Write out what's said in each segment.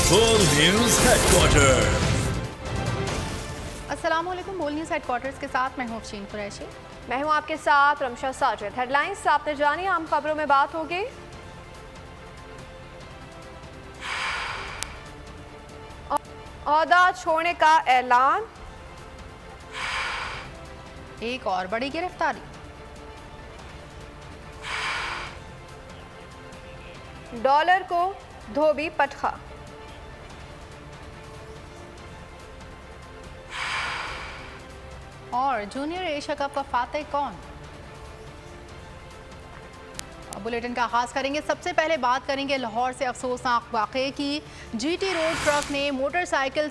बोल news headquarter. अस्सलाम वालेकुम। बोल न्यूज़ हेडक्वार्टर्स के साथ मैं हूं अफशीन कुरैशी। मैं हूं आपके साथ रमशा साजिद। हेडलाइंस आपने जानी, आम खबरों में बात होगी। ओहदा छोड़ने का ऐलान, एक और बड़ी गिरफ्तारी, डॉलर को धोबी पटखा, और जूनियर एशिया कप का फातेह कौन। बुलेटिन का आगाज करेंगे। सबसे पहले बात करेंगे लाहौर से अफसोसनाक वाक़े की। जीटी रोड ट्रक ने मोटरसाइकिल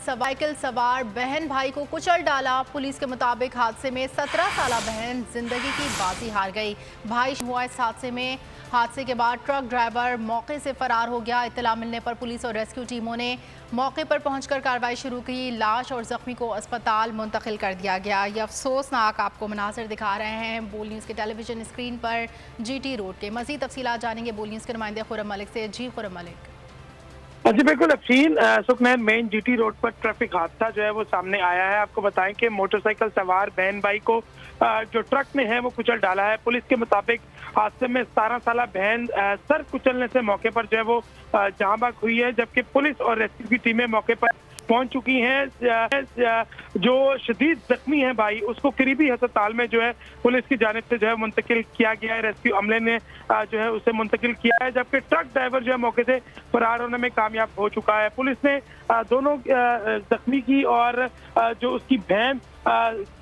सवार बहन भाई को कुचल डाला। पुलिस के मुताबिक हादसे में 17 साला बहन जिंदगी की बाजी हार गई। भाई हुआ इस हादसे के बाद ट्रक ड्राइवर मौके से फरार हो गया। इत्तला मिलने पर पुलिस और रेस्क्यू टीमों ने मौके पर पहुंचकर कार्रवाई शुरू की। लाश और जख्मी को अस्पताल मुंतकिल कर दिया गया। ये अफसोसनाक आपको मनाज़िर दिखा रहे हैं बोल न्यूज़ के टेलीविजन स्क्रीन पर जीटी रोड के। मज़ीद तफसीलात जानेंगे बोल न्यूज़ के नुमाइंदे खुरम मलिक से। जी खुरम मलिक। जी बिल्कुल अफशीन, सुखनैन मेन जीटी रोड पर ट्रैफिक हादसा जो है वो सामने आया है। आपको बताएं कि मोटरसाइकिल सवार बहन भाई को जो ट्रक ने है वो कुचल डाला है। पुलिस के मुताबिक हादसे में 17 साला बहन सर कुचलने से मौके पर जो है वो जहाँ बाग हुई है, जबकि पुलिस और रेस्क्यू की टीमें मौके पर पहुंच चुकी हैं। जो शदीद जख्मी है भाई, उसको करीबी अस्पताल में जो है पुलिस की जानिब से जो है मुंतकिल किया गया है। रेस्क्यू अमले ने जो है उसे मुंतकिल किया है, जबकि ट्रक ड्राइवर जो है मौके से फरार होने में कामयाब हो चुका है। पुलिस ने दोनों जख्मी की और जो उसकी बहन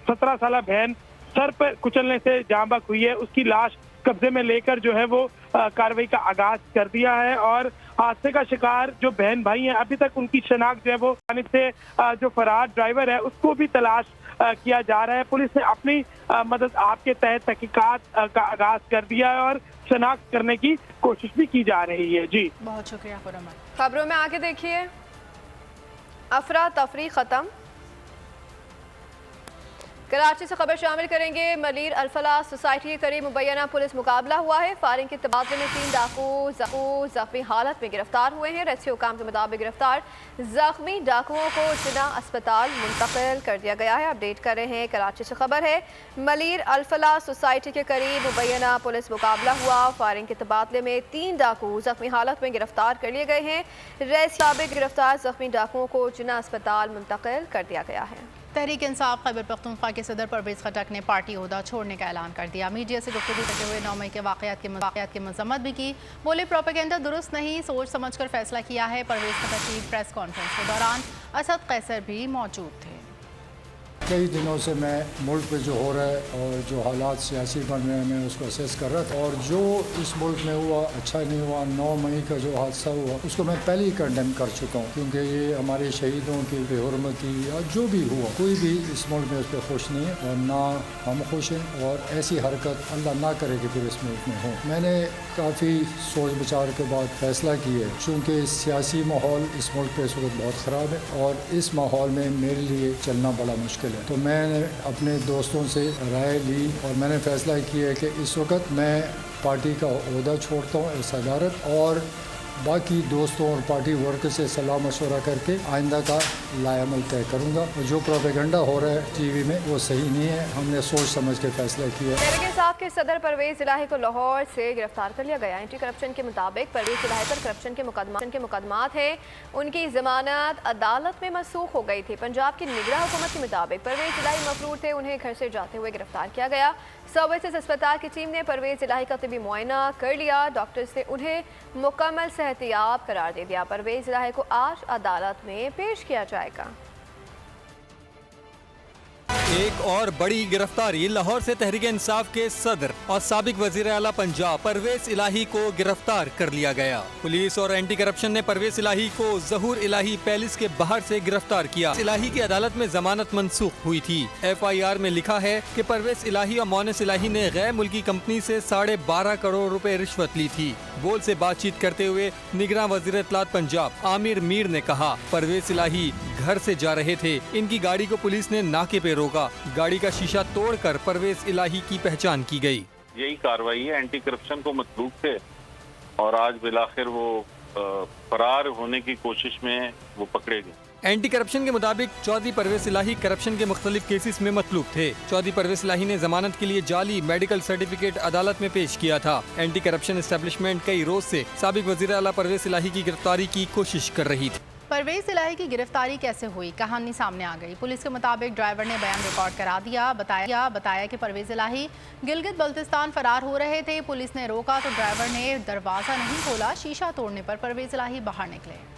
17 साला बहन सर पर कुचलने से जाँ बहक हुई है, उसकी लाश कब्जे में लेकर जो है वो कार्रवाई का आगाज कर दिया है। और हादसे का शिकार जो बहन भाई हैं, अभी तक उनकी शनाख्त जो है वो से जो फरार ड्राइवर है उसको भी तलाश किया जा रहा है। पुलिस ने अपनी मदद आपके तहत तहकीकात का आगाज कर दिया है और शनाख्त करने की कोशिश भी की जा रही है। जी बहुत शुक्रिया खुरम। खबरों में आगे देखिए। अफरा तफरी खत्म। कराची से खबर शामिल करेंगे। मलीर अल-फलाह सोसाइटी के करीब मुबैना पुलिस मुकाबला हुआ है। फायरिंग के तबादले में 3 डाकू जख्मी हालत में गिरफ्तार हुए हैं। रेस्क्यू काम के मुताबिक गिरफ्तार जख्मी डाकुओं को जिना अस्पताल मुंतकिल कर दिया गया है। अपडेट कर रहे हैं, कराची से खबर है। मलीर अल-फलाह सोसाइटी के करीब मुबैना पुलिस मुकाबला हुआ। फायरिंग के तबादले में 3 डाकू जख्मी हालत में गिरफ्तार कर लिए गए हैं। रेस्क्यू मुताबिक गिरफ्तार जख्मी डाकुओं को जिना अस्पताल मुंतकिल कर दिया गया है। तहरीक इंसाफ खैबर पख्तूनख्वा के सदर परवेज़ खटक ने पार्टी ओहदा छोड़ने का ऐलान कर दिया। मीडिया से गुफ्तगू करते हुए 9 मई के वाक़यात की मज़म्मत भी की। बोले प्रोपेगेंडा दुरुस्त नहीं, सोच समझ कर फैसला किया है। परवेज़ खटक की प्रेस कॉन्फ्रेंस के दौरान असद कैसर भी मौजूद थे। कई दिनों से मैं मुल्क पे जो हो रहा है और जो हालात सियासी बन रहे हैं मैं उसको असेस कर रहा था, और जो इस मुल्क में हुआ अच्छा नहीं हुआ। 9 मई का जो हादसा हुआ उसको मैं पहले ही कंडेम कर चुका हूँ, क्योंकि ये हमारे शहीदों की बेहुरमती या जो भी हुआ, कोई भी इस मुल्क में उस पर खुश नहीं है और ना हम खुश हैं। और ऐसी हरकत अल्लाह ना करे कि फिर इस मुल्क में हो। मैंने काफ़ी सोच विचार के बाद फैसला किया है, चूँकि सियासी माहौल इस मुल्क पे इस वक्त बहुत ख़राब है और इस माहौल में मेरे लिए चलना बड़ा मुश्किल है। तो मैंने अपने दोस्तों से राय ली और मैंने फैसला किया है कि इस वक्त मैं पार्टी का ओहदा छोड़ता हूँ, सदारत, और बाकी दोस्तों और पार्टी वर्कर से सलाह मशवरा करके आइंदा का लाएअमल तय करूँगा। और जो प्रोपेगेंडा हो रहा है टीवी में वो सही नहीं है। हमने सोच समझ के फैसला किया। तहरीक इंसाफ के सदर परवेज़ इलाही को लाहौर से गिरफ्तार कर लिया गया। एंटी करप्शन के मुताबिक परवेज़ इलाही पर करप्शन के मुकदमात हैं। उनकी जमानत अदालत में मनसूख हो गई थी। पंजाब की निगरान हुकूमत के मुताबिक परवेज़ इलाही मफरूर थे, उन्हें घर से जाते हुए गिरफ्तार किया गया। सर्विसेज अस्पताल की टीम ने परवेज़ इलाही का तिबी मुआयना कर लिया। डॉक्टर्स ने उन्हें मुकम्मल सेहतियाब करार दे दिया। परवेज़ इलाही को आज अदालत में पेश किया जाएगा। एक और बड़ी गिरफ्तारी। लाहौर से तहरीक इंसाफ के सदर और साबिक वजीर आला पंजाब परवेज़ इलाही को गिरफ्तार कर लिया गया। पुलिस और एंटी करप्शन ने परवेज़ इलाही को ज़हूर इलाही पैलेस के बाहर से गिरफ्तार किया। इलाही की अदालत में जमानत मनसूख हुई थी। FIR में लिखा है कि परवेज़ इलाही और मोनिस इलाही ने गैर मुल्की कंपनी से 12.5 करोड़ रुपए रिश्वत ली थी। बोल से बातचीत करते हुए निगरान वजीर इत्तलात पंजाब आमिर मीर ने कहा, परवेज़ इलाही घर से जा रहे थे, इनकी गाड़ी को पुलिस ने नाके पे रोका। गाड़ी का शीशा तोड़कर परवेज़ इलाही की पहचान की गई। यही कार्रवाई है। एंटी करप्शन को मतलूब थे और आज बिलाखिर वो फरार होने की कोशिश में वो पकड़े गए। एंटी करप्शन के मुताबिक चौधरी परवेज इलाही करप्शन के मुख्तलिफ केसेस में मतलूब थे। चौधरी परवेज इलाही ने जमानत के लिए जाली मेडिकल सर्टिफिकेट अदालत में पेश किया था। एंटी करप्शन एस्टेब्लिशमेंट कई रोज से साबिक वजीर आला परवेज इलाही की गिरफ्तारी की कोशिश कर रही थी। परवेज इलाही की गिरफ्तारी कैसे हुई, कहानी सामने आ गई। पुलिस के मुताबिक ड्राइवर ने बयान रिकॉर्ड करा दिया। बताया कि परवेज इलाही गिलगित बल्तिस्तान फरार हो रहे थे। पुलिस ने रोका तो ड्राइवर ने दरवाज़ा नहीं खोला। शीशा तोड़ने पर परवेज इलाही बाहर निकले।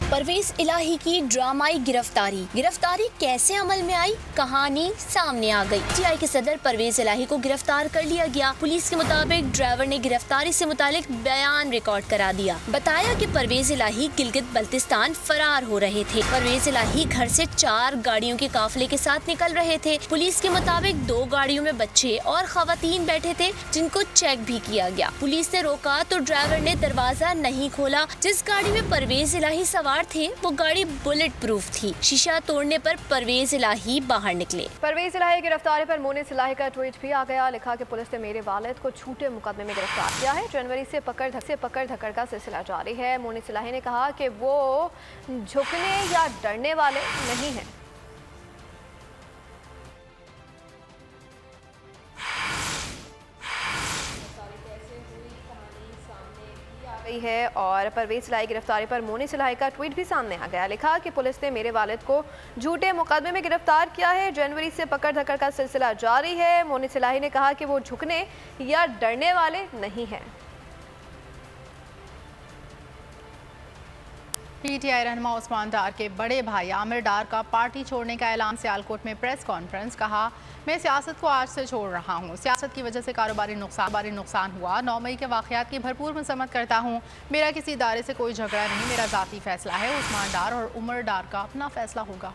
परवेज इलाही की ड्रामाई गिरफ्तारी कैसे अमल में आई, कहानी सामने आ गई। टीआई के सदर परवेज इलाही को गिरफ्तार कर लिया गया। पुलिस के मुताबिक ड्राइवर ने गिरफ्तारी से मुतालिक बयान रिकॉर्ड करा दिया। बताया कि परवेज इलाही गिलगित बल्तिस्तान फरार हो रहे थे। परवेज इलाही घर से 4 गाड़ियों के काफिले के साथ निकल रहे थे। पुलिस के मुताबिक 2 गाड़ियों में बच्चे और खवातीन बैठे थे, जिनको चेक भी किया गया। पुलिस ने रोका तो ड्राइवर ने दरवाजा नहीं खोला। जिस गाड़ी में परवेज इलाही सवार थे वो गाड़ी बुलेट प्रूफ थी। शीशा तोड़ने पर परवेज इलाही बाहर निकले। परवेज इलाही की गिरफ्तारी पर मोनिस इलाही का ट्वीट भी आ गया। लिखा कि पुलिस ने मेरे वालिद को झूठे मुकदमे में गिरफ्तार किया है। जनवरी से पकड़ धकड़ का सिलसिला जारी है। मोनिस इलाही ने कहा कि वो झुकने या डरने वाले नहीं हैं। है और परवेज इलाही गिरफ्तारी पर मोनिस इलाही का ट्वीट भी सामने आ गया। लिखा कि पुलिस ने मेरे वालिद को झूठे मुकदमे में गिरफ्तार किया है। जनवरी से पकड़ धकड़ का सिलसिला जारी है। मोनिस इलाही ने कहा कि वो झुकने या डरने वाले नहीं हैं। पीटीआई रहनुमा उस्मान डार के बड़े भाई आमिर डार का पार्टी छोड़ने का ऐलान। सियालकोट में प्रेस कॉन्फ्रेंस। कहा, मैं सियासत को आज से छोड़ रहा हूँ। सियासत की वजह से कारोबारी नुकसान हुआ। 9 मई के वाक़यात की भरपूर मज़म्मत करता हूँ। मेरा किसी इदारे से कोई झगड़ा नहीं, मेरा ज़ाती फ़ैसला है। उस्मान डार और उमर डार का अपना फ़ैसला होगा।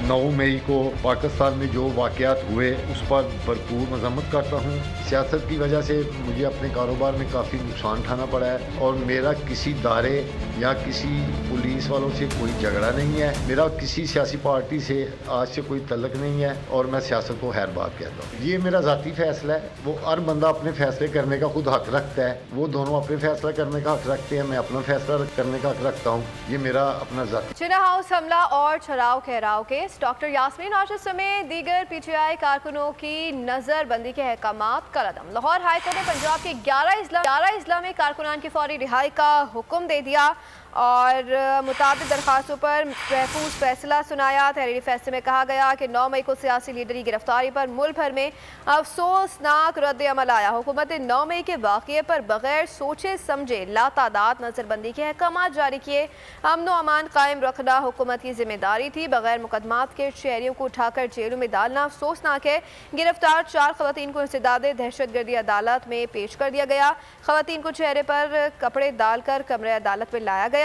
9 मई को पाकिस्तान में जो वाक़यात हुए उस पर भरपूर मज़म्मत करता हूँ। सियासत की वजह से मुझे अपने कारोबार में काफ़ी नुकसान उठाना पड़ा है और मेरा किसी दारे या किसी पुलिस वालों से कोई झगड़ा नहीं है। मेरा किसी सियासी पार्टी से आज से कोई तल्लक नहीं है और मैं सियासत को खैर बात कहता हूँ। ये मेरा ज़ाती फ़ैसला है। वो हर बंदा अपने फ़ैसले करने का खुद हक़ रखता है। वो दोनों अपने फ़ैसला करने का हक़ रखते हैं, मैं अपना फ़ैसला करने का हक़ रखता हूँ। ये मेरा अपना ज़ाती। जिन्ना हाउस हमला और छराव खहराव केस। डॉक्टर यास्मीन आशिक समेत दीगर पीटीआई कारकुनों की नजरबंदी के अहकामात कलअदम। लाहौर हाईकोर्ट ने पंजाब के 11 इस्लामी कारकुनान की फौरी रिहाई का हुक्म दे दिया और मुताबिक दरखास्तों पर महफूज फैसला सुनाया। तहरीरी फैसले में कहा गया कि 9 मई को सियासी लीडर की गिरफ्तारी पर मुल्क भर में अफसोसनाक रद्द अमल आया। हुकूमत ने 9 मई के वाक़ये पर बगैर सोचे समझे लातादाद नजरबंदी के अहकाम जारी किए। अमन व अमान कायम रखना हुकूमत की जिम्मेदारी थी। बगैर मुकदमात के शहरियों को उठाकर जेलों में डालना अफसोसनाक है। गिरफ्तार 4 खवातीन को इंसदाद दहशतगर्दी अदालत में पेश कर दिया गया। खवातीन को चेहरे पर कपड़े डालकर कमरे अदालत में लाया गया।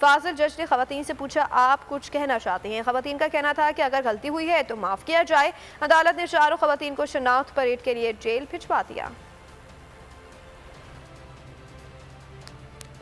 फाजिल जज ने खवातीन से पूछा, आप कुछ कहना चाहते हैं? खवातीन का कहना था कि अगर गलती हुई है तो माफ़ किया जाए। अदालत ने 4 खवातीन को शनाख्त परेड के लिए जेल भिजवा दिया।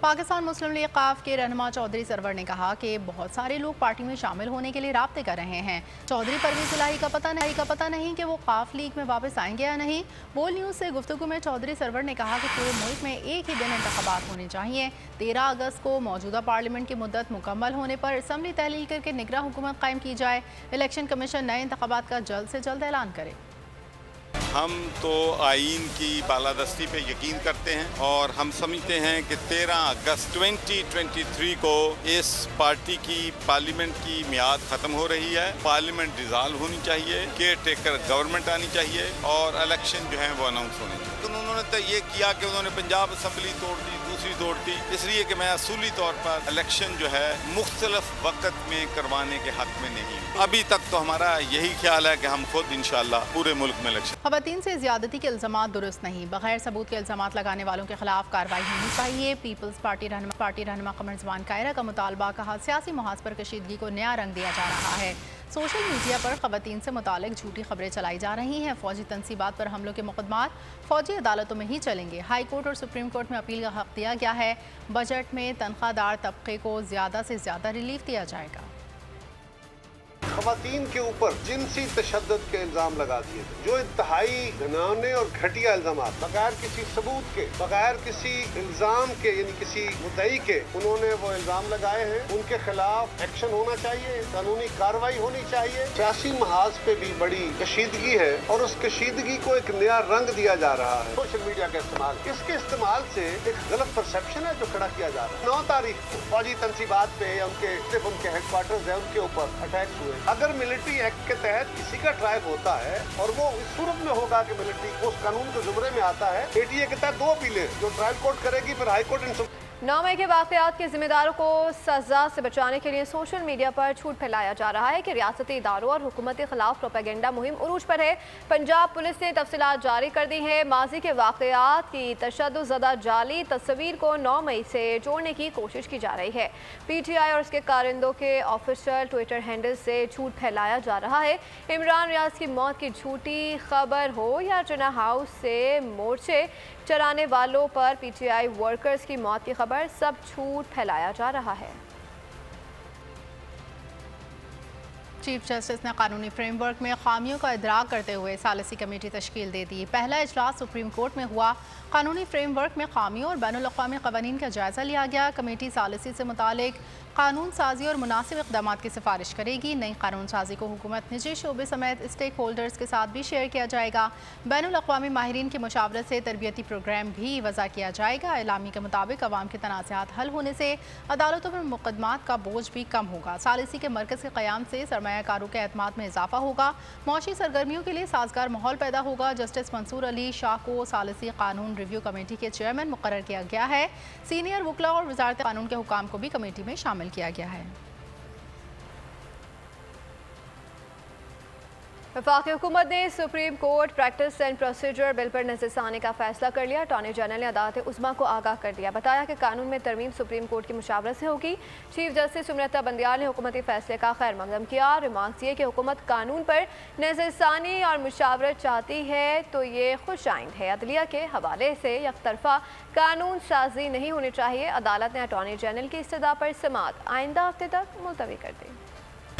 पाकिस्तान मुस्लिम लीग काफ के रहनुमा चौधरी सरवर ने कहा कि बहुत सारे लोग पार्टी में शामिल होने के लिए राब्ते कर रहे हैं। चौधरी परवेज इलाही का पता नहीं कि वो काफ लीग में वापस आएंगे या नहीं। बोल न्यूज़ से गुफ्तगू में चौधरी सरवर ने कहा कि पूरे मुल्क में एक ही दिन इंतखाबात होने चाहिए। 13 अगस्त को मौजूदा पार्लियामेंट की मुद्दत मुकम्मल होने पर असम्बली तहलील करके निगरां हुकूमत कायम की जाए। इलेक्शन कमीशन नए इंतखाबात का जल्द से जल्द ऐलान करे। हम तो आईन की बालादस्ती पे यकीन करते हैं और हम समझते हैं कि 13 अगस्त 2023 को इस पार्टी की पार्लियामेंट की मियाद ख़त्म हो रही है। पार्लियामेंट डिज़ाल्व होनी चाहिए, केयर टेकर गवर्नमेंट आनी चाहिए और इलेक्शन जो है वो अनाउंस होने चाहिए। तो उन्होंने तो ये किया कि उन्होंने पंजाब असम्बली तोड़ दी, दूसरी तोड़ दी, इसलिए कि मैं असूली तौर पर इलेक्शन जो है मुख्तलिफ वक्त में करवाने के हक में नहीं हूँ। अभी तक तो हमारा यही ख्याल है कि हम खुद इंशाल्लाह पूरे मुल्क में इलेक्शन। खवातीन से ज्यादती के इल्जामात दुरुस्त नहीं। बगैर सबूत के इल्जामात लगाने वालों के खिलाफ कार्रवाई होनी चाहिए। पीपल्स पार्टी रहनुमा कमर जमान कायरा का मुतालबा। कहा, सियासी मुहाज पर कशीदगी को नया रंग दिया जा रहा है। सोशल मीडिया पर खवातीन से मुतालिक झूठी खबरें चलाई जा रही हैं। फौजी तनसीबात पर हमलों के मुकदमात फौजी अदालतों में ही चलेंगे। हाई कोर्ट और सुप्रीम कोर्ट में अपील का हक दिया गया है। बजट में तनख्वाहदार तबके को ज़्यादा से ज़्यादा रिलीफ दिया जाएगा। ख़वातीन के ऊपर जिनसी तशद्दुद के इल्ज़ाम लगा दिए थे, जो इंतहाई घिनौने और घटिया इल्ज़ाम बगैर किसी सबूत के, बगैर किसी इल्ज़ाम के, यानी किसी मुद्दई के उन्होंने वो इल्ज़ाम लगाए हैं, उनके खिलाफ एक्शन होना चाहिए, कानूनी कार्रवाई होनी चाहिए। सियासी महाज पे भी बड़ी कशीदगी है और उस कशीदगी को एक नया रंग दिया जा रहा है सोशल मीडिया का इस्तेमाल। इसके इस्तेमाल से एक गलत परसेप्शन है जो खड़ा किया जा रहा है। 9 तारीख को फौजी तंसीबात पे या उनके हेडक्वार्टर्स है उनके ऊपर अटैक हुए। अगर मिलिट्री एक्ट के तहत किसी का ट्रायल होता है और वो इस सूरत में होगा कि मिलिट्री उस कानून के जुमरे में आता है, ATA के तहत 2 अपीलें जो ट्रायल कोर्ट करेगी, फिर हाई कोर्ट 9 मई के वाक़यात के जिम्मेदारों को सज़ा से बचाने के लिए सोशल मीडिया पर झूठ फैलाया जा रहा है कि रियासती इदारों और हुकूमत के खिलाफ प्रोपेगेंडा मुहिम उरूज पर है। पंजाब पुलिस ने तफसीलात जारी कर दी हैं। माजी के वाक़यात की तशद्दुद जाली तस्वीर को 9 मई से जोड़ने की कोशिश की जा रही है। PTI और उसके कारिंदों के ऑफिशियल ट्विटर हैंडल से झूठ फैलाया जा रहा है। इमरान रियाज की मौत की झूठी खबर हो या जिन्ना हाउस से मोर्चे चलाने वालों पर PTI वर्कर्स की मौत की खबर, सब झूठ फैलाया जा रहा है। चीफ जस्टिस ने कानूनी फ्रेमवर्क में खामियों का इदराक करते हुए सालिसी कमेटी तश्कील दे दी। पहला इजलास सुप्रीम कोर्ट में हुआ। कानूनी फ्रेमवर्क में खामियों और बैनुल-अक़वामी क़वानीन का जायज़ा लिया गया। कमेटी सालिसी से मुतालिक कानून साजी और मुनासिब इक़दाम की सिफारिश करेगी। नई कानून साजी को हुकूमत, निजी शोबे समेत स्टेक होल्डर्स के साथ भी शेयर किया जाएगा। बैनुल-अक़वामी माहिरीन की मुशावरत से तरबियती प्रोग्राम भी वज़ा किया जाएगा। एलामी के मुताबिक अवाम के तनाज़ात हल होने से अदालतों में मुकदमात का बोझ भी कम होगा। सालिसी के मरकज़ के क़याम से सरमायाकारों के एतमाद में इजाफा होगा। मौशी सरगर्मियों के लिए साजगार माहौल पैदा होगा। जस्टिस मंसूर अली शाह को सालिसी कानून रिव्यू कमेटी के चेयरमैन मुकर्रर किया गया है। सीनियर वकला और वज़ारत कानून के हुकाम को भी कमेटी में शामिल किया गया है। वफाकी हुकूमत ने supreme court practice and procedure bill पर नज़रसानी का फैसला कर लिया। अटॉर्नी जनरल ने अदालत उज़्मा को आगाह कर दिया। बताया कि कानून में तरमीम सुप्रीम कोर्ट की मुशावरत से होगी। चीफ जस्टिस सुमरता बंदियाल ने हुकूमती फैसले का खैर मकदम किया। रिमार्क्स दिए कि हुकूमत कानून पर नज़रसानी और मुशावरत चाहती है तो ये खुश आइंद है। अदलिया के हवाले से यकतरफा कानून साजी नहीं होनी चाहिए। अदालत ने अटॉर्नी जनरल की इस्तदा पर समाअत आइंदा हफ्ते तक मुलतवी कर दी।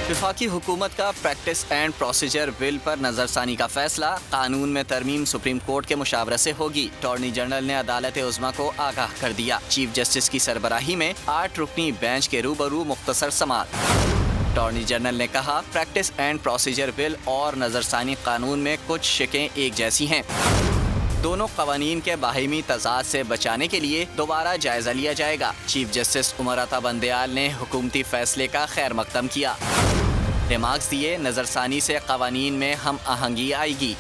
वफाकी हुकूमत का प्रैक्टिस एंड प्रोसीजर बिल पर नजरसानी का फैसला, कानून में तरमीम सुप्रीम कोर्ट के मुशावरत से होगी। अटॉर्नी जनरल ने अदालत उज़्मा को आगाह कर दिया। चीफ जस्टिस की सरबराही में 8 रुकनी बेंच के रूबरू मुख्तसर समाअत। अटॉर्नी जनरल ने कहा, प्रैक्टिस एंड प्रोसीजर बिल और नजरसानी कानून में कुछ शिकें एक जैसी हैं। दोनों कवानीन के बाहिमी तजाद से बचाने के लिए दोबारा जायजा लिया जाएगा। चीफ जस्टिस उमरता बंदियाल ने हुकूमती फैसले का खैर मकदम किया। रिमार्क्स दिए, नज़रसानी से कवानीन में हम आहंगी आएगी।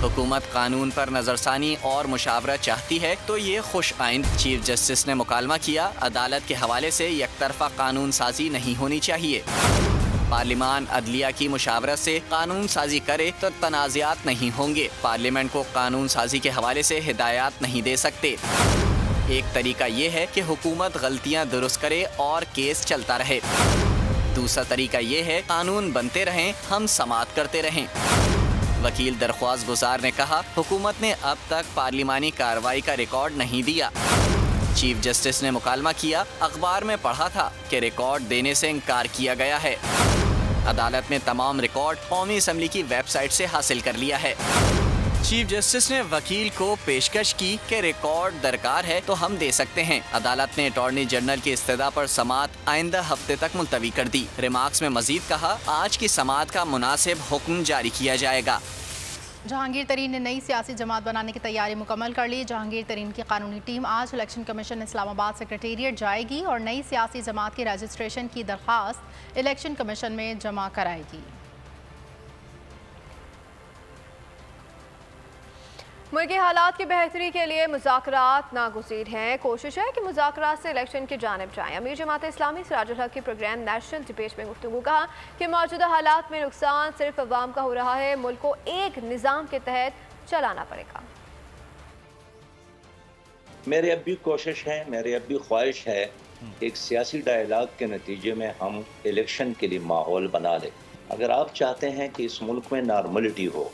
हुकूमत कानून पर नज़रसानी और मुशावरत चाहती है तो ये खुश आइंद। चीफ जस्टिस ने मुकालमा किया, अदालत के हवाले से यकतरफा कानून साजी नहीं होनी चाहिए। पार्लिमान अदलिया की मुशावरत से कानून साजी करे तो तनाज़ात नहीं होंगे। पार्लियामेंट को कानून साजी के हवाले से हिदायत नहीं दे सकते। एक तरीका ये है कि हुकूमत गलतियाँ दुरुस्त करे और केस चलता रहे। दूसरा तरीका ये है कानून बनते रहें, हम समाअत करते रहें। वकील दरख्वास्त गुजार ने कहा, हुकूमत ने अब तक पार्लिमानी कार्रवाई का रिकॉर्ड नहीं दिया। चीफ जस्टिस ने मुकालमा किया, अखबार में पढ़ा था कि रिकॉर्ड देने से इनकार किया गया है। अदालत ने तमाम रिकॉर्ड कौमी असम्बली की वेबसाइट से हासिल कर लिया है। चीफ जस्टिस ने वकील को पेशकश की कि रिकॉर्ड दरकार है तो हम दे सकते हैं। अदालत ने अटॉर्नी जनरल की इस्तदा पर समाअत आइंदा हफ्ते तक मुलतवी कर दी। रिमार्क्स में मजीद कहा, आज की समाअत का मुनासिब हुक्म जारी किया जाएगा। जहांगीर तरीन ने नई सियासी जमात बनाने की तैयारी मुकम्मल कर ली। जहांगीर तरीन की कानूनी टीम आज इलेक्शन कमीशन इस्लामाबाद सेक्रेटेरिएट जाएगी और नई सियासी जमात की रजिस्ट्रेशन की दरख्वास्त इलेक्शन कमीशन में जमा कराएगी। मुल्की हालात की बेहतरी के लिए मुज़ाकरात नागुज़ीर हैं। कोशिश है कि मुज़ाकरात से इलेक्शन की जानिब जाएं। अमीर जमात इस्लामी सिराजुल हक की प्रोग्राम नेशनल डिबेट में गुफ्तगू कहा कि मौजूदा हालात में नुकसान सिर्फ अवाम का हो रहा है। मुल्क को एक निज़ाम के तहत चलाना पड़ेगा। मेरी अब भी कोशिश है, मेरी अब भी ख्वाहिश है एक सियासी डायलॉग के नतीजे में हम इलेक्शन के लिए माहौल बना लें। अगर आप चाहते हैं कि इस मुल्क में नॉर्मलिटी हो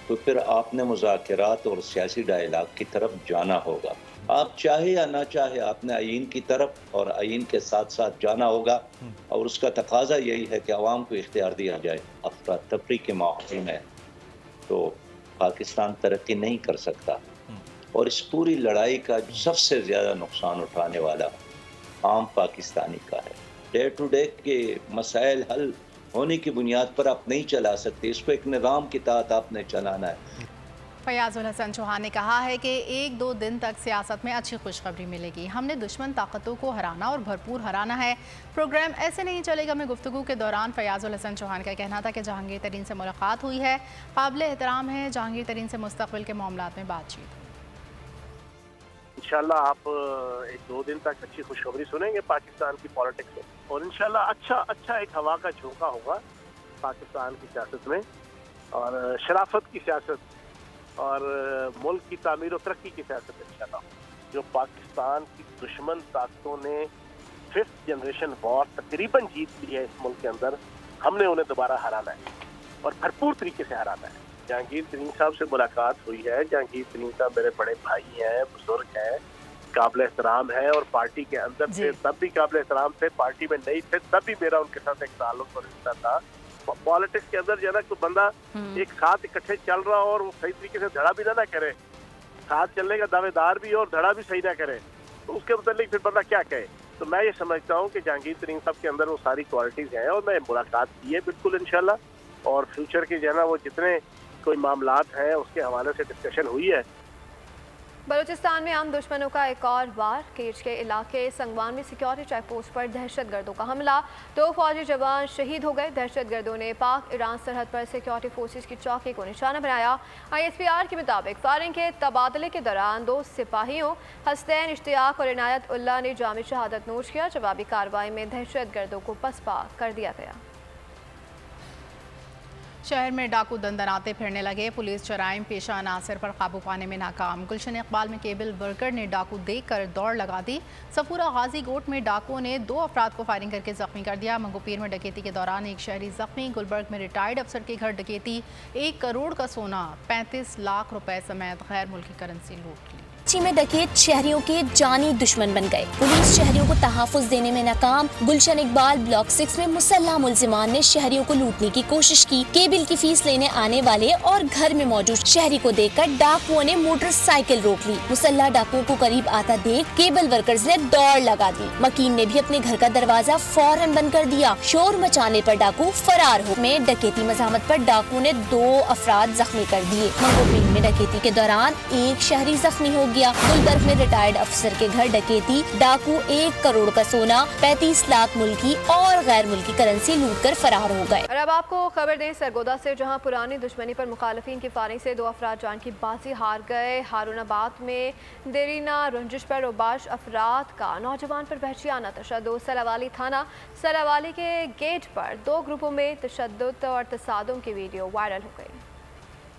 तो फिर आपने मुज़ाकरात और सियासी डायलॉग की तरफ जाना होगा। آپ چاہے یا نہ چاہے آپ نے آئین کی طرف اور آئین کے ساتھ ساتھ جانا ہوگا، اور اس کا تقاضا یہی ہے کہ عوام کو اختیار دیا جائے۔ افراتفری کے ماحول میں تو پاکستان ترقی نہیں کر سکتا، اور اس پوری لڑائی کا سب سے زیادہ نقصان اٹھانے والا عام پاکستانی کا ہے۔ ڈے ٹو ڈے کے مسائل حل ہونے کی بنیاد پر آپ نہیں چلا سکتے، اس کو ایک نظام کے تحت آپ نے چلانا ہے۔ فیاض الحسن چوہان نے کہا ہے کہ 1-2 دن تک سیاست میں اچھی خوشخبری ملے گی، ہم نے دشمن طاقتوں کو ہرانا اور بھرپور ہرانا ہے، پروگرام ایسے نہیں چلے گا۔ میں گفتگو کے دوران فیاض الحسن چوہان کا کہنا تھا کہ جہانگیر ترین سے ملاقات ہوئی ہے، قابل احترام ہے، جہانگیر ترین سے مستقبل کے معاملات میں بات چیت۔ انشاءاللہ آپ 1-2 دن تک اچھی خوشخبری سنیں گے پاکستان کی پالیٹکس میں، اور انشاءاللہ اچھا ایک ہوا کا جھونکا ہوگا پاکستان کی سیاست میں، اور شرافت کی سیاست اور ملک کی تعمیر و ترقی کی سیاست انشاءاللہ۔ جو پاکستان کی دشمن طاقتوں نے 5th جنریشن وار تقریباً جیت لی ہے اس ملک کے اندر، ہم نے انہیں دوبارہ ہرانا ہے اور بھرپور طریقے سے ہرانا ہے۔ جہانگیر ترین صاحب سے ملاقات ہوئی ہے۔ جہانگیر ترین صاحب میرے بڑے بھائی ہیں، بزرگ ہیں، قابل احترام ہے، اور پارٹی کے اندر سے تب بھی قابل احترام تھے، پارٹی میں نہیں تھے تب بھی میرا ان کے ساتھ ایک تعلق اور رشتہ تھا۔ پالیٹکس کے اندر جو ہے نا، کوئی بندہ ایک ساتھ اکٹھے چل رہا ہو اور وہ صحیح طریقے سے دھڑا بھی نہ کرے، ساتھ چلنے کا دعوے دار بھی ہو اور دھڑا بھی صحیح نہ کرے، تو اس کے متعلق پھر بندہ کیا کہے۔ تو میں یہ سمجھتا ہوں کہ جہانگیر ترین صاحب کے اندر وہ ساری کوالٹیز ہیں، اور میں ملاقات کی ہے بالکل انشاءاللہ، اور فیوچر کے جو ہے نا وہ جتنے کوئی معاملات ہیں اس کے حوالے سے ڈسکشن ہوئی ہے۔ بلوچستان میں عام دشمنوں کا ایک اور وار، کیچ کے علاقے سنگوان میں سیکیورٹی چیک پوسٹ پر دہشت گردوں کا حملہ، 2 فوجی جوان شہید ہو گئے۔ دہشت گردوں نے پاک ایران سرحد پر سیکیورٹی فورسز کی چوکی کو نشانہ بنایا۔ ISPR کے مطابق فائرنگ کے تبادلے کے دوران 2 سپاہیوں حسنین اشتیاق اور عنایت اللہ نے جامع شہادت نوش کیا۔ جوابی کارروائی میں دہشت گردوں کو پسپا کر دیا گیا۔ شہر میں ڈاکو دندناتے پھرنے لگے، پولیس جرائم پیشہ عناصر پر قابو پانے میں ناکام۔ گلشن اقبال میں کیبل ورکر نے ڈاکو دیکھ کر دوڑ لگا دی۔ صفورہ غازی گوٹ میں ڈاکو نے 2 افراد کو فائرنگ کر کے زخمی کر دیا۔ منگو پیر میں ڈکیتی کے دوران ایک شہری زخمی۔ گلبرگ میں ریٹائرڈ افسر کے گھر ڈکیتی، 1 کروڑ کا سونا، 35 لاکھ روپے سمیت غیر ملکی کرنسی لوٹ لی۔ کراچی میں ڈکیت شہریوں کے جانی دشمن بن گئے، پولیس شہریوں کو تحفظ دینے میں ناکام۔ گلشن اقبال بلاک 6 میں مسلح ملزمان نے شہریوں کو لوٹنے کی کوشش کی۔ کیبل کی فیس لینے آنے والے اور گھر میں موجود شہری کو دیکھ کر ڈاکوؤں نے موٹر سائیکل روک لی۔ مسلح ڈاکوؤں کو قریب آتا دیکھ کیبل ورکرز نے دوڑ لگا دی۔ مکین نے بھی اپنے گھر کا دروازہ فوراً بند کر دیا۔ شور مچانے پر ڈاکو فرار ہو میں ڈکیتی مزاحمت پر ڈاکو نے 2 افراد زخمی کر دیے۔ منگو پیر میں ڈکیتی کے دوران ایک شہری زخمی ہو گیا۔ گلبرگ میں ریٹائرڈ افسر کے گھر ڈکیتی، ڈاکو 1 کروڑ کا سونا، 35 لاکھ ملکی اور غیر ملکی کرنسی لوٹ کر فرار ہو گئے۔ اور اب آپ کو خبر دیں سرگودا سے، جہاں پرانی دشمنی پر مخالفین کی فائرنگ سے 2 افراد جان کی بازی ہار گئے۔ ہارون آباد میں دیرینہ رنجش پر اوباش افراد کا نوجوان پر وحشیانہ تشدد۔ سلاوالی تھانہ سلاوالی کے گیٹ پر 2 گروپوں میں تشدد اور تصادم کی ویڈیو وائرل ہو گئی۔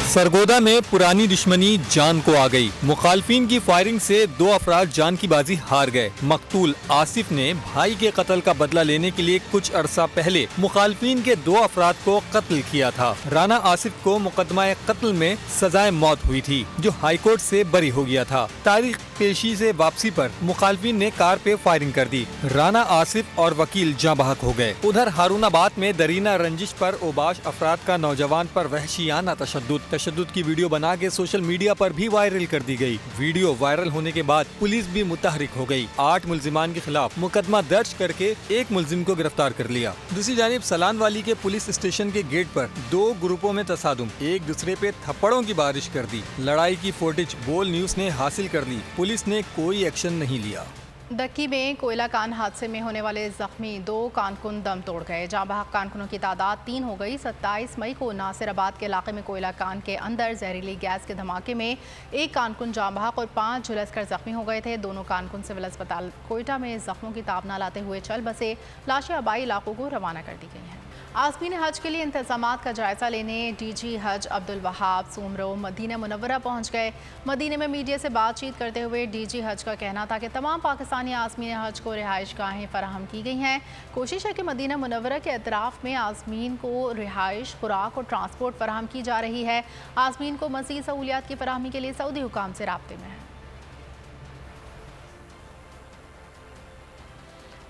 سرگودا میں پرانی دشمنی جان کو آ گئی، مخالفین کی فائرنگ سے 2 افراد جان کی بازی ہار گئے۔ مقتول آصف نے بھائی کے قتل کا بدلہ لینے کے لیے کچھ عرصہ پہلے مخالفین کے 2 افراد کو قتل کیا تھا۔ رانا آصف کو مقدمہ قتل میں سزائے موت ہوئی تھی، جو ہائی کورٹ سے بری ہو گیا تھا۔ تاریخ پیشی سے واپسی پر مخالفین نے کار پہ فائرنگ کر دی۔ رانا آصف اور وکیل جاں بحق ہو گئے۔ ادھر ہارون آباد میں درینہ رنجش پر اوباش افراد کا نوجوان پر وحشیانہ تشدد کی ویڈیو بنا کے سوشل میڈیا پر بھی وائرل کر دی گئی۔ ویڈیو وائرل ہونے کے بعد پولیس بھی متحرک ہو گئی۔ 8 ملزمان کے خلاف مقدمہ درج کر کے 1 ملزم کو گرفتار کر لیا۔ دوسری جانب سلان والی کے پولیس اسٹیشن کے گیٹ پر 2 گروپوں میں تصادم، ایک دوسرے پہ تھپڑوں کی بارش کر دی۔ لڑائی کی فوٹیج بول نیوز نے حاصل کر لی، پولیس نے کوئی ایکشن نہیں لیا۔ دکی میں کوئلہ کان حادثے میں ہونے والے زخمی 2 کانکن دم توڑ گئے۔ جاں بحق کانکنوں کی تعداد 3 ہو گئی۔ 27 مئی کو ناصر آباد کے علاقے میں کوئلہ کان کے اندر زہریلی گیس کے دھماکے میں 1 کانکن جاں بحق اور 5 جھلس کر زخمی ہو گئے تھے۔ دونوں کانکن سول اسپتال کوئٹہ میں زخموں کی تاب نہ لاتے ہوئے چل بسے، لاشیں آبائی علاقوں کو روانہ کر دی گئی ہیں۔ عازمین حج کے لیے انتظامات کا جائزہ لینے ڈی جی حج عبدالوہاب سومرو مدینہ منورہ پہنچ گئے۔ مدینہ میں میڈیا سے بات چیت کرتے ہوئے ڈی جی حج کا کہنا تھا کہ تمام پاکستانی عازمین حج کو رہائش گاہیں فراہم کی گئی ہیں۔ کوشش ہے کہ مدینہ منورہ کے اطراف میں عازمین کو رہائش، خوراک اور ٹرانسپورٹ فراہم کی جا رہی ہے۔ عازمین کو مزید سہولیات کی فراہمی کے لیے سعودی حکام سے رابطے میں ہے۔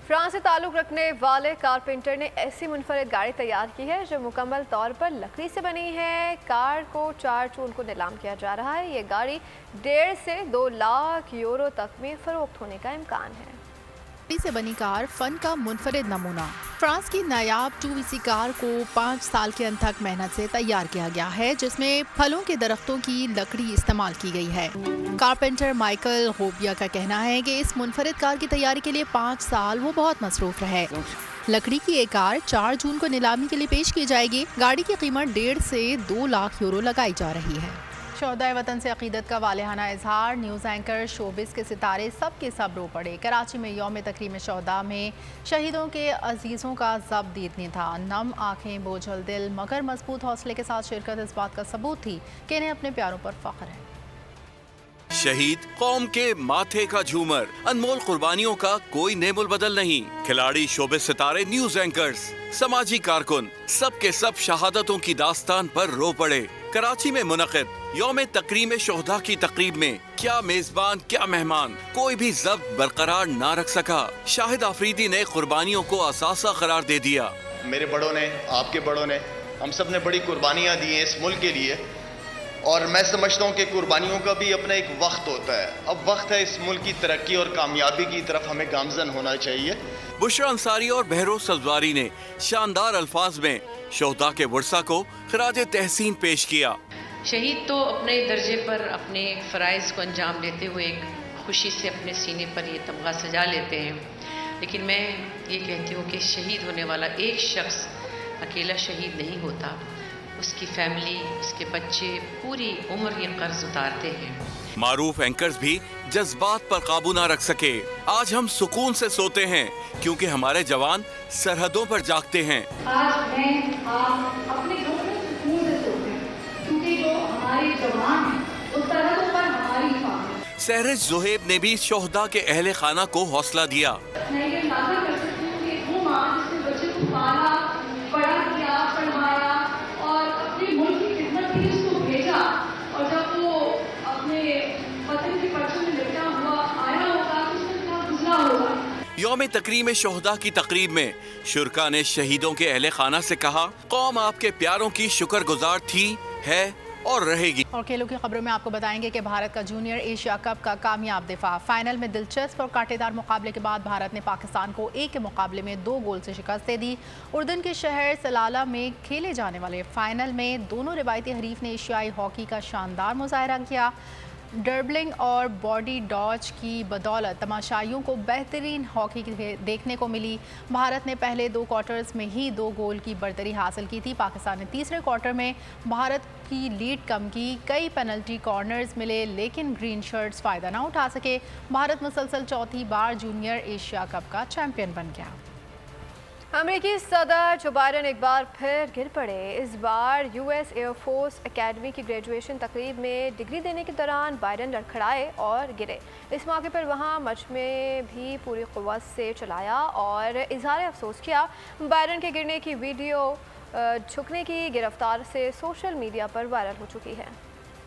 फ्रांस से ताल्लुक़ रखने वाले कारपेंटर ने ऐसी मुनफरद गाड़ी तैयार की है जो मुकम्मल तौर पर लकड़ी से बनी है। कार को 4 जून को नीलाम किया जा रहा है। ये गाड़ी 1.5 से 2 लाख यूरो तक में फ़रोख्त होने का इम्कान है। लकड़ी से बनी कार फन का मुनफरिद नमूना। फ्रांस की नायाब 2VC कार को 5 साल के अनथक मेहनत से तैयार किया गया है, जिसमें फलों के दरख्तों की लकड़ी इस्तेमाल की गई है। कारपेंटर माइकल होबिया का कहना है कि इस मुनफरिद कार की तैयारी के लिए 5 साल वो बहुत मसरूफ रहे। लकड़ी की एक कार 4 जून को नीलामी के लिए पेश की जाएगी। गाड़ी की कीमत 1.5 से 2 लाख यूरो लगाई जा रही है। शोहदाए वतन से अकीदत का वालिहाना इजहार। न्यूज़ एंकर शोबिस के सितारे सब के सब रो पड़े। कराची में यौम तकरीम शोहदा में शहीदों के अजीज़ों का ज़ब्त दीदनी था। नम आँखें, बोझल दिल मगर मजबूत हौसले के साथ शिरकत इस बात का सबूत थी कि इन्हें अपने प्यारों पर फख्र है। शहीद कौम के माथे का झूमर, अनमोल कुर्बानियों का कोई नेमुल बदल नहीं। खिलाड़ी, शोबे सितारे, न्यूज एंकर्स, समाजी कारकुन, सब के सब शहादतों की दास्तान पर रो पड़े। कराची में मुनक़िद यौम तकरीम शोहदा की तकरीब में क्या मेजबान क्या मेहमान, कोई भी ज़ब्त बरकरार ना रख सका। शाहिद आफरीदी ने कुर्बानियों को असासा करार दे दिया। मेरे बड़ों ने, आपके बड़ों ने, हम सब ने बड़ी कुर्बानियाँ दी हैं इस मुल्क के लिए, और मैं समझता हूँ कि कुर्बानियों का भी अपना एक वक्त होता है। अब वक्त है इस मुल्क की तरक्की और कामयाबी की तरफ हमें गामजन होना चाहिए। बुशरा अंसारी और बहरोज सब्ज़वारी ने शानदार अल्फाज में शोहदा के वर्सा को खराज तहसीन पेश किया। शहीद तो अपने दर्जे पर अपने फ़राइज़ को अंजाम देते हुए खुशी से अपने सीने पर ये तमगा सजा लेते हैं, लेकिन मैं ये कहती हूँ कि शहीद होने वाला एक शख्स अकेला शहीद नहीं होता। उसकी फैमिली, उसके बच्चे पूरी उम्र ये कर्ज उतारते हैं। मारूफ एंकर्स भी जज्बात पर काबू ना रख सके। आज हम सुकून से सोते हैं क्योंकि हमारे जवान सरहदों पर जागते हैं। आज मैं आप अपने घरों में सुकून से सोते हैं क्योंकि जो हमारे जवान हैं वो सरहदों पर हमारी हिफाजत है। सहरज ज़ुहैब ने भी शोहदा के अहले खाना को हौसला दिया। मैं ये अंदाजा कर सकती हूँ कि वो माँ जिसने बच्चे को पाला, बड़ा किया, पढ़ाया और अपने मुल्क की खिदमत के लिए उसको भेजा, और जब वो अपने वतन के परचम में लिपटा हुआ आया होगा तो उसने क्या गुजरा होगा। यौम तकरीम शोहदा की तकरीब में शुरका ने शहीदों के अहले खाना से कहा, कौम आपके प्यारों की शुक्रगुजार थी, है और रहेगी। और खेलों की खबरों में आपको बताएंगे कि भारत का जूनियर एशिया कप का कामयाब दिफा। फाइनल में दिलचस्प और कांटेदार मुकाबले के बाद भारत ने पाकिस्तान को 1 के मुकाबले में 2 गोल से शिकस्त दे दी। उर्दन के शहर सलाला में खेले जाने वाले फाइनल में दोनों रिवायती हरीफ ने एशियाई हॉकी का शानदार मुजाहरा किया। ड्रिबलिंग और बॉडी डॉज की बदौलत तमाशाइयों को बेहतरीन हॉकी देखने को मिली। भारत ने पहले 2 क्वार्टर्स में ही 2 गोल की बर्तरी हासिल की थी। पाकिस्तान ने तीसरे क्वार्टर में भारत की लीड कम की। कई पेनल्टी कॉर्नर्स मिले लेकिन ग्रीन शर्ट्स फ़ायदा ना उठा सके। भारत मुसलसल चौथी बार जूनियर एशिया कप का चैंपियन बन गया। अमेरिकी सदर जो बाइडन एक बार फिर गिर पड़े। इस बार यूएस एयरफोर्स एकेडमी की ग्रेजुएशन तकरीब में डिग्री देने के दौरान बाइडन लड़खड़ाए और गिरे। इस मौके पर वहां मजमे भी पूरी क़ुव्वत से चलाया और इजहार अफसोस किया। बाइडन के गिरने की वीडियो झुकने की गिरफ्तार से सोशल मीडिया पर वायरल हो चुकी है।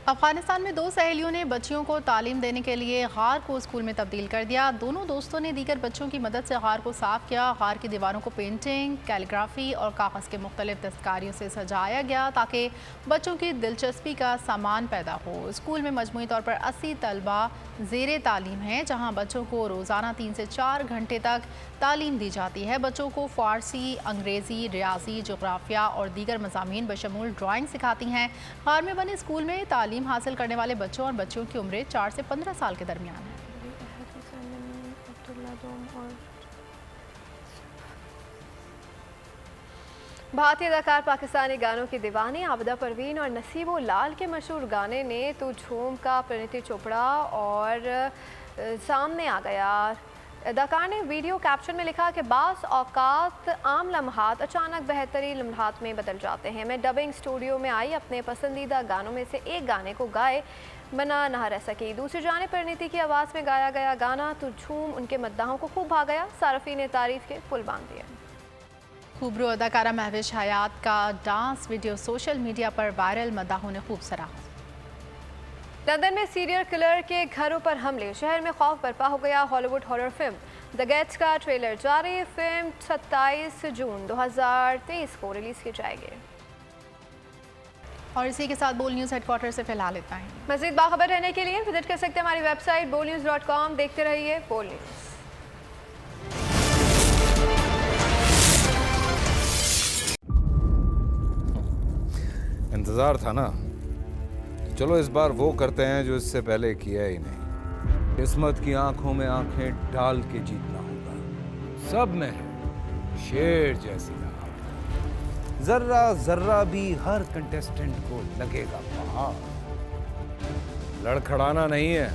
अफगानिस्तान में 2 सहेलियों ने बच्चियों को तालीम देने के लिए गार को स्कूल में तब्दील कर दिया। दोनों दोस्तों ने दीगर बच्चों की मदद से गार को साफ किया। गार की दीवारों को पेंटिंग, कैलीग्राफी और कागज़ के मुख्तलिफ दस्तकारियों से सजाया गया ताकि बच्चों की दिलचस्पी का सामान पैदा हो। स्कूल में मजमूई तौर पर 80 तलबा ज़ेरे तालीम हैं, जहाँ बच्चों को रोज़ाना 3 से 4 घंटे तक तालीम दी जाती है। बच्चों को फ़ारसी, अंग्रेज़ी, रियाजी, जोग्राफिया और दीगर मज़ामीन बशमूल ड्राइंग सिखाती हैं। गार में बने स्कूल में तालीम हासिल करने वाले बच्चों और बच्चियों की उम्रें 4 से 15 साल के दरमियान है। भारतीय अदाकार पाकिस्तानी गानों की दीवानी आबिदा परवीन और नसीबो लाल के मशहूर गाने ने तू झूम का परिणीति चोपड़ा और सामने आ गया। अदाकार ने वीडियो कैप्शन में लिखा कि बास औकात आम लम्हात अचानक बेहतरीन लम्हात में बदल जाते हैं। मैं डबिंग स्टूडियो में आई अपने पसंदीदा गानों में से एक गाने को गाए बना ना रह सकी। दूसरी जानिब परिणीति की आवाज़ में गाया गया गाना तू झूम उनके मद्दाहों को खूब भा गया। सारफी ने तारीफ के पुल बांध दिए। खूबरू अदाकारा महविश हयात का डांस वीडियो सोशल मीडिया पर वायरल, मद्दाहों ने खूब सराहा। लंदन में सीरियल किलर के घरों पर हमले, शहर में खौफ बरपा हो गया। Hollywood horror film the gates का ट्रेलर जारी। फिल्म 27 जून 2023 को रिलीज की जाएगी। और इसी के साथ बोल न्यूज़ हेडक्वार्टर से फिलहाल इतना ही। मज़ीद बाखबर रहने के लिए विजिट कर सकते हैं हमारी वेबसाइट bolnews.com। देखते रहिए बोल न्यूज़। इंतजार था ना, चलो इस बार वो करते हैं जो इससे पहले किया ही नहीं। किस्मत की आंखों में आंखें डाल के जीतना होगा। सब में है शेर जैसी राह, जर्रा जर्रा भी हर कंटेस्टेंट को लगेगा पहाड़। लड़खड़ाना नहीं है,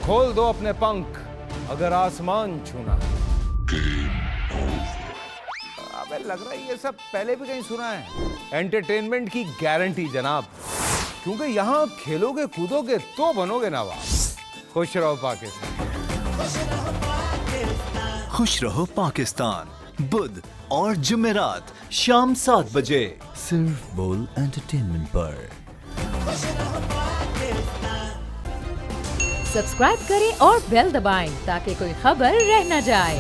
खोल दो अपने पंख अगर आसमान छूना है। अबे लग रहा है ये सब पहले भी कहीं सुना है। एंटरटेनमेंट की गारंटी जनाब, क्योंकि यहाँ खेलोगे कूदोगे तो बनोगे नवाब। खुश रहो पाकिस्तान। खुश रहो पाकिस्तान, बुध और जुमेरात शाम 7 बजे सिर्फ बोल एंटरटेनमेंट पर। सब्सक्राइब करें और बेल दबाएं ताकि कोई खबर रह न जाए।